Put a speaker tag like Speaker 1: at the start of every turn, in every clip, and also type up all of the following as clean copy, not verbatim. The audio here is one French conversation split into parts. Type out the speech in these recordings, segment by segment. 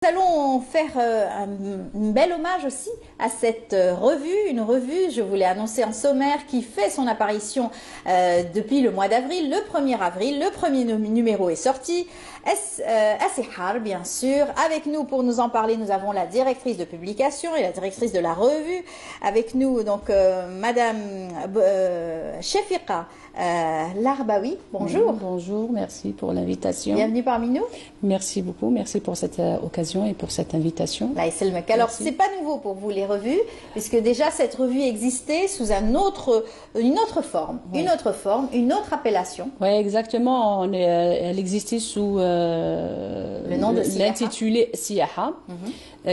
Speaker 1: Nous allons faire un bel hommage aussi à cette revue, une revue, je vous l'ai annoncé en sommaire, qui fait son apparition depuis le mois d'avril, le 1er avril. Le premier numéro est sorti, Assihar bien sûr. Avec nous pour nous en parler, nous avons la directrice de publication et la directrice de la revue. Avec nous donc Madame Chefiqa Larbaoui, bonjour.
Speaker 2: Bonjour, merci pour l'invitation.
Speaker 1: Bienvenue parmi nous.
Speaker 2: Merci beaucoup, merci pour cette occasion et pour cette invitation.
Speaker 1: Alors, c'est pas nouveau pour vous les revues, puisque déjà cette revue existait sous une autre forme, oui. une autre appellation.
Speaker 2: Oui, exactement. Elle existait sous
Speaker 1: le nom de
Speaker 2: l'intitulé Siyaha,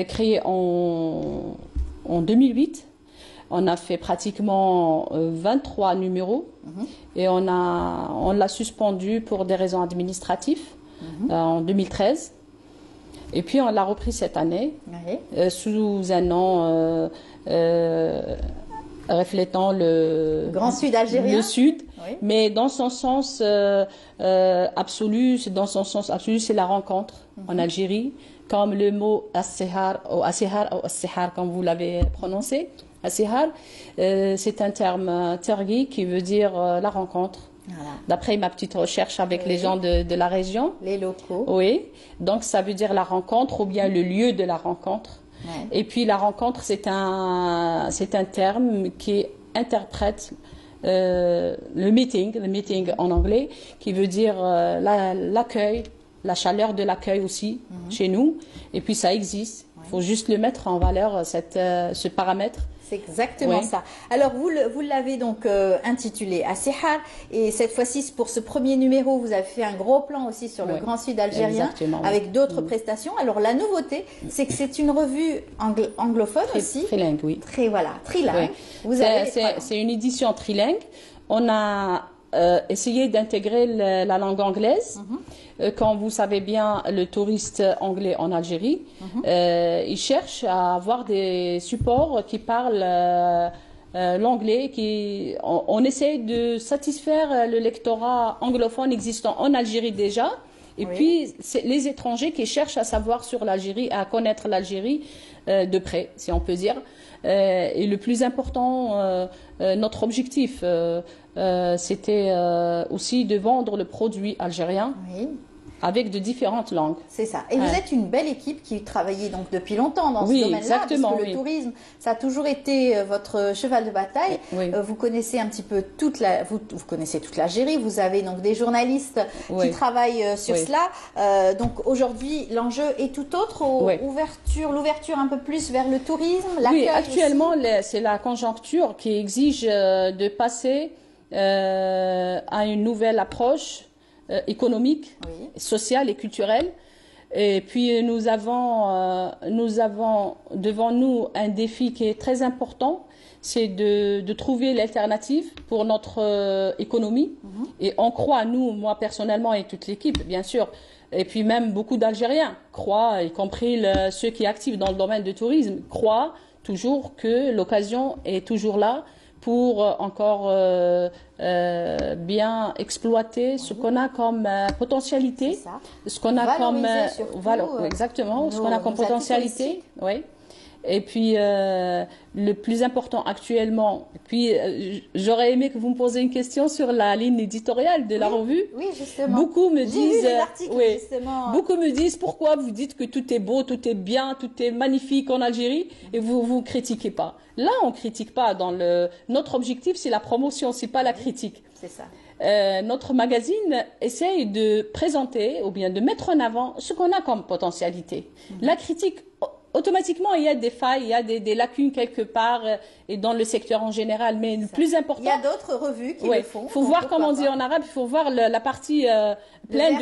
Speaker 2: créé en 2008. On a fait pratiquement 23 numéros et on l'a suspendu pour des raisons administratives en 2013. Et puis on l'a repris cette année sous un nom reflétant le
Speaker 1: Grand Sud algérien.
Speaker 2: Le Sud, oui. Mais dans son sens absolu, c'est la rencontre en Algérie, comme le mot Assihar ou Assihar comme vous l'avez prononcé. Assihar, c'est un terme terghi qui veut dire la rencontre. Voilà. D'après ma petite recherche avec les gens de la région.
Speaker 1: Les locaux.
Speaker 2: Oui, donc ça veut dire la rencontre ou bien le lieu de la rencontre. Ouais. Et puis la rencontre, c'est un terme qui interprète le meeting en anglais, qui veut dire l'accueil, la chaleur de l'accueil aussi chez nous. Et puis ça existe. Il faut juste le mettre en valeur, ce paramètre.
Speaker 1: C'est exactement ça. Alors, vous l'avez donc intitulé Assihar, et cette fois-ci, pour ce premier numéro, vous avez fait un gros plan aussi sur le Grand Sud algérien, avec d'autres prestations. Alors, la nouveauté, c'est que c'est une revue anglophone aussi.
Speaker 2: Trilingue, oui.
Speaker 1: Trilingue.
Speaker 2: Oui. C'est une édition trilingue. On a essayer d'intégrer la langue anglaise. Quand vous savez bien, le touriste anglais en Algérie, il cherche à avoir des supports qui parlent l'anglais. On essaie de satisfaire le lectorat anglophone existant en Algérie déjà. Et puis, c'est les étrangers qui cherchent à savoir sur l'Algérie, à connaître l'Algérie de près, si on peut dire. Et le plus important, notre objectif, c'était aussi de vendre le produit algérien avec de différentes langues.
Speaker 1: C'est ça. Et vous êtes une belle équipe qui travaillait donc depuis longtemps dans ce domaine-là, parce que le tourisme, ça a toujours été votre cheval de bataille. Vous connaissez un petit peu vous connaissez toute l'Algérie. Vous avez donc des journalistes qui travaillent sur cela. Donc aujourd'hui, l'enjeu est tout autre. L'ouverture un peu plus vers le tourisme.
Speaker 2: Oui, actuellement, c'est la conjoncture qui exige de passer à une nouvelle approche économique, sociale et culturelle. Et puis nous avons devant nous un défi qui est très important, c'est de trouver l'alternative pour notre économie. Et on croit, moi personnellement et toute l'équipe, bien sûr, et puis même beaucoup d'Algériens croient, y compris ceux qui sont actifs dans le domaine du tourisme, croient toujours que l'occasion est toujours là pour encore bien exploiter ce qu'on a comme potentialité, ce qu'on a comme ce qu'on a comme potentialité, Et puis le plus important actuellement, j'aurais aimé que vous me posiez une question sur la ligne éditoriale de la revue.
Speaker 1: Oui, justement.
Speaker 2: Beaucoup me disent pourquoi vous dites que tout est beau, tout est bien, tout est magnifique en Algérie et vous critiquez pas. Là, on critique pas. Notre objectif, c'est la promotion, c'est pas la critique.
Speaker 1: C'est ça.
Speaker 2: Notre magazine essaye de présenter ou bien de mettre en avant ce qu'on a comme potentialité. La critique, automatiquement, il y a des failles, il y a des lacunes quelque part et dans le secteur en général. Mais le plus important,
Speaker 1: il y a d'autres revues qui le font.
Speaker 2: Il faut voir, comme on dit en arabe, il faut voir la partie pleine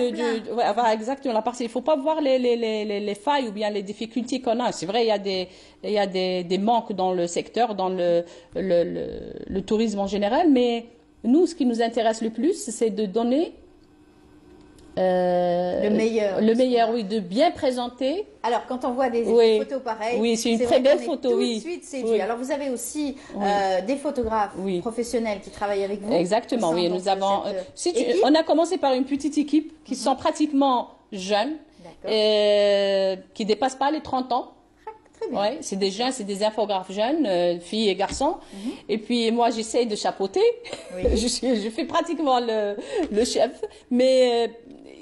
Speaker 2: exactement la partie. Il faut pas voir les failles ou bien les difficultés qu'on a. C'est vrai, il y a des manques dans le secteur, dans le tourisme en général, mais nous, ce qui nous intéresse le plus, c'est de donner
Speaker 1: le meilleur,
Speaker 2: de bien présenter.
Speaker 1: Alors, quand on voit des photos pareilles,
Speaker 2: c'est une très belle photo,
Speaker 1: tout de suite séduit. Alors, vous avez aussi des photographes professionnels qui travaillent avec vous.
Speaker 2: Exactement, nous avons. On a commencé par une petite équipe qui sont pratiquement jeunes, qui ne dépassent pas les 30 ans. Ouais, c'est des jeunes, c'est des infographes jeunes, filles et garçons. Et puis moi, j'essaye de chapeauter. Oui. je fais pratiquement le chef, mais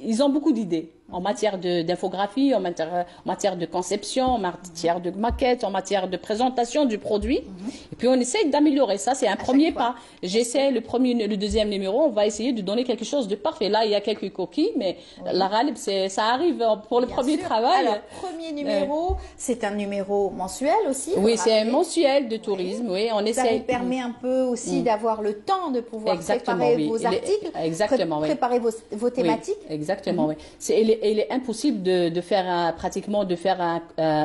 Speaker 2: ils ont beaucoup d'idées en matière d'infographie, en matière de conception, en matière de maquette, en matière de présentation du produit. Et puis on essaye d'améliorer ça. C'est un premier pas. J'essaie le deuxième numéro, on va essayer de donner quelque chose de parfait. Là, il y a quelques coquilles, mais la râle, ça arrive pour le premier travail.
Speaker 1: Alors, premier numéro, c'est un numéro mensuel aussi.
Speaker 2: Oui, c'est un mensuel de tourisme. Oui, on essaie.
Speaker 1: Ça vous permet un peu aussi d'avoir le temps de pouvoir préparer vos articles, préparer vos thématiques.
Speaker 2: Oui, exactement, oui. Il est impossible de faire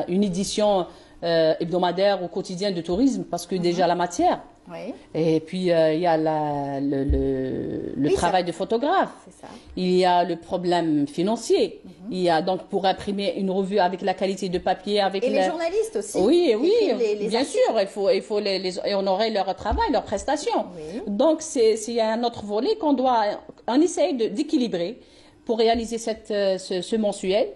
Speaker 2: une édition hebdomadaire ou quotidienne de tourisme parce que déjà la matière. Oui. Et puis il y a le travail de photographe. Ça. Il y a le problème financier. Il y a donc pour imprimer une revue avec la qualité de papier, avec
Speaker 1: les journalistes aussi.
Speaker 2: Oui, bien sûr, il faut honorer leur travail, leurs prestations. Oui. Donc il y a un autre volet on essaye d'équilibrer pour réaliser ce mensuel.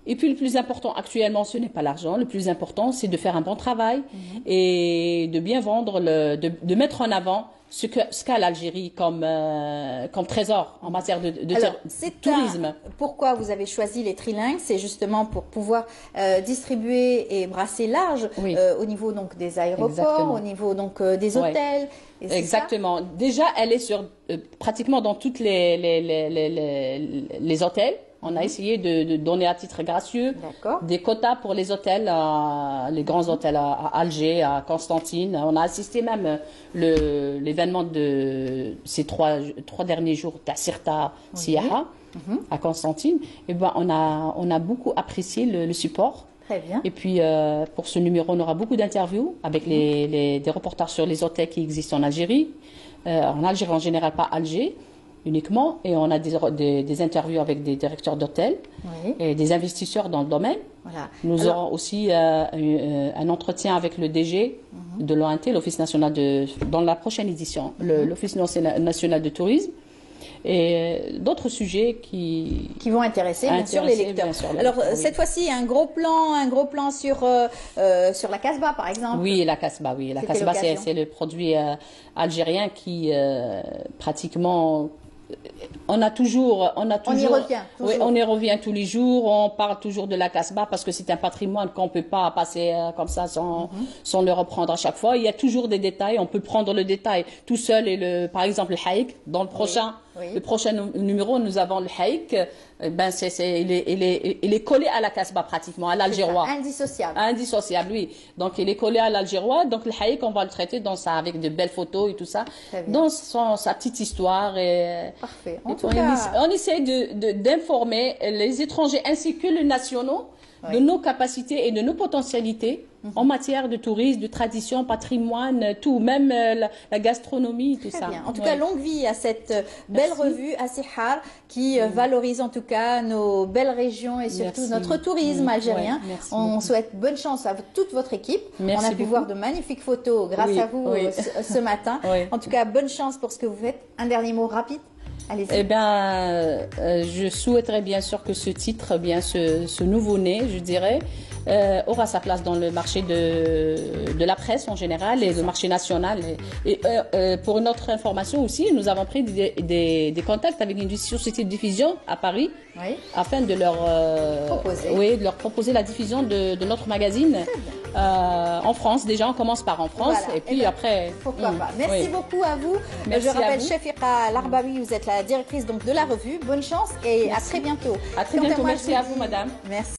Speaker 2: Et puis le plus important actuellement, ce n'est pas l'argent. Le plus important, c'est de faire un bon travail et de bien vendre, de mettre en avant ce qu'a l'Algérie comme trésor en matière de tourisme.
Speaker 1: Pourquoi vous avez choisi les trilingues? C'est justement pour pouvoir distribuer et brasser large au niveau donc des aéroports, au niveau donc des hôtels.
Speaker 2: Exactement. Déjà, elle est pratiquement dans toutes les hôtels. On a essayé de donner à titre gracieux des quotas pour les hôtels, les grands hôtels à Alger, à Constantine. On a assisté même l'événement de ces trois derniers jours d'Assirta Siyaha à Constantine. Et ben on a beaucoup apprécié le support.
Speaker 1: Très bien.
Speaker 2: Et puis pour ce numéro, on aura beaucoup d'interviews avec des reportages sur les hôtels qui existent en Algérie en général, pas Alger uniquement, et on a des interviews avec des directeurs d'hôtels et des investisseurs dans le domaine. Voilà. Nous aurons aussi un entretien avec le DG de l'ONT, l'Office national dans la prochaine édition, l'Office national de tourisme, et d'autres sujets qui
Speaker 1: vont intéresser bien sûr les lecteurs. Alors cette fois-ci, un gros plan sur la Casbah par exemple.
Speaker 2: Oui, la Casbah, La Casbah, c'est le produit algérien qui pratiquement on y revient. Oui, on y revient tous les jours. On parle toujours de la Casbah parce que c'est un patrimoine qu'on peut pas passer comme ça sans le reprendre à chaque fois. Il y a toujours des détails. On peut prendre le détail tout seul et par exemple le haïk. Dans le prochain numéro, nous avons le haïk. Ben il est collé à la Casbah pratiquement, à l'Algérois.
Speaker 1: Indissociable.
Speaker 2: Indissociable, oui. Donc il est collé à l'Algérois. Donc le haïk, on va le traiter avec de belles photos et tout ça, dans sa petite histoire.
Speaker 1: Parfait.
Speaker 2: On essaie d'informer les étrangers ainsi que les nationaux de nos capacités et de nos potentialités en matière de tourisme, de tradition, patrimoine, tout, même la gastronomie, tout ça.
Speaker 1: Bien. En tout cas, longue vie à cette belle revue, Assihar, qui valorise en tout cas nos belles régions et surtout notre tourisme algérien. On souhaite bonne chance à toute votre équipe. On a pu voir de magnifiques photos grâce à vous ce matin. En tout cas, bonne chance pour ce que vous faites. Un dernier mot rapide. Allez-y.
Speaker 2: Eh bien, je souhaiterais bien sûr que ce titre, ce nouveau-né, je dirais, aura sa place dans le marché de la presse en général et le marché national. Et pour une autre information aussi, nous avons pris des contacts avec une société de diffusion à Paris afin de leur proposer la diffusion de notre magazine en France. Déjà, on commence par en France et puis après...
Speaker 1: Pourquoi pas. Merci beaucoup à vous. Je rappelle, Chefiqa Larbawi, vous êtes la directrice donc, de la revue. Bonne chance et à très bientôt.
Speaker 2: À très bientôt. Merci à vous, madame.
Speaker 1: Merci.